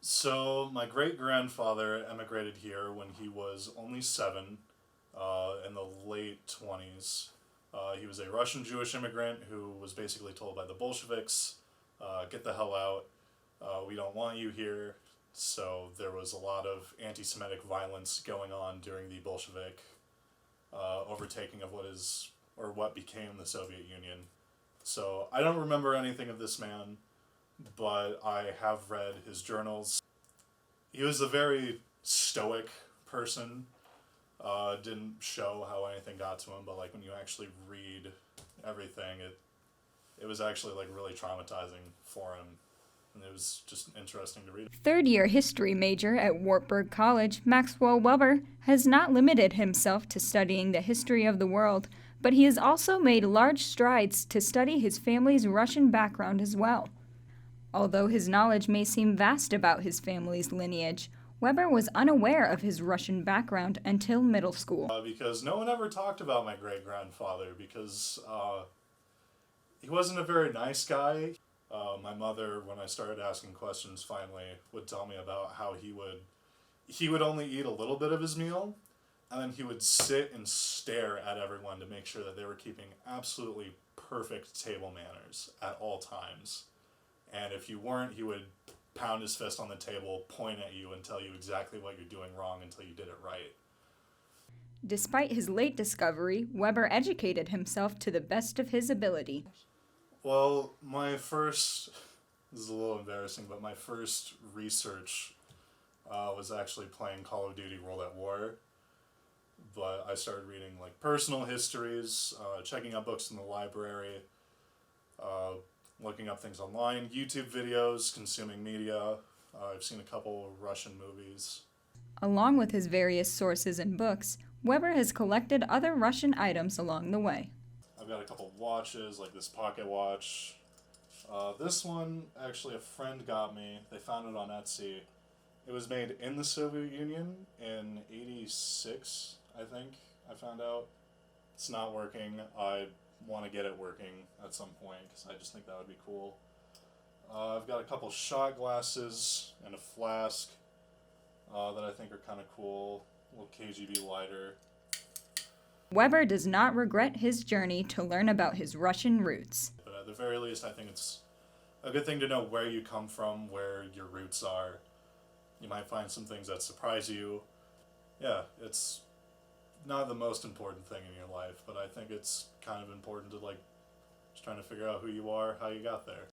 So my great-grandfather emigrated here when he was only 7, in the late 20s. He was a Russian Jewish immigrant who was basically told by the Bolsheviks, get the hell out, we don't want you here. So there was a lot of anti-Semitic violence going on during the Bolshevik overtaking of what became the Soviet Union. So I don't remember anything of this man, but I have read his journals. He was a very stoic person. Didn't show how anything got to him, but like when you actually read everything, it was actually like really traumatizing for him, and it was just interesting to read. Third-year history major at Wartburg College, Maxwell Weber has not limited himself to studying the history of the world, but he has also made large strides to study his family's Russian background as well. Although his knowledge may seem vast about his family's lineage, Weber was unaware of his Russian background until middle school. Because no one ever talked about my great-grandfather, because he wasn't a very nice guy. My mother, when I started asking questions finally, would tell me about how he would only eat a little bit of his meal, and then he would sit and stare at everyone to make sure that they were keeping absolutely perfect table manners at all times. And if you weren't, he would pound his fist on the table, point at you, and tell you exactly what you're doing wrong until you did it right. Despite his late discovery, Weber educated himself to the best of his ability. Well, this is a little embarrassing, but my first research was actually playing Call of Duty World at War. But I started reading like personal histories, checking out books in the library, looking up things online, YouTube videos, consuming media. I've seen a couple Russian movies. Along with his various sources and books, Weber has collected other Russian items along the way. I've got a couple watches, like this pocket watch. This one, actually, a friend got me. They found it on Etsy. It was made in the Soviet Union in '86, I think, I found out. It's not working. I want to get it working at some point because I just think that would be cool. I've got a couple shot glasses and a flask that I think are kind of cool. A little KGB lighter. Weber does not regret his journey to learn about his Russian roots. But at the very least, I think it's a good thing to know where you come from, where your roots are. You might find some things that surprise you. Yeah, it's not the most important thing in your life, but I think it's kind of important to like just trying to figure out who you are, how you got there.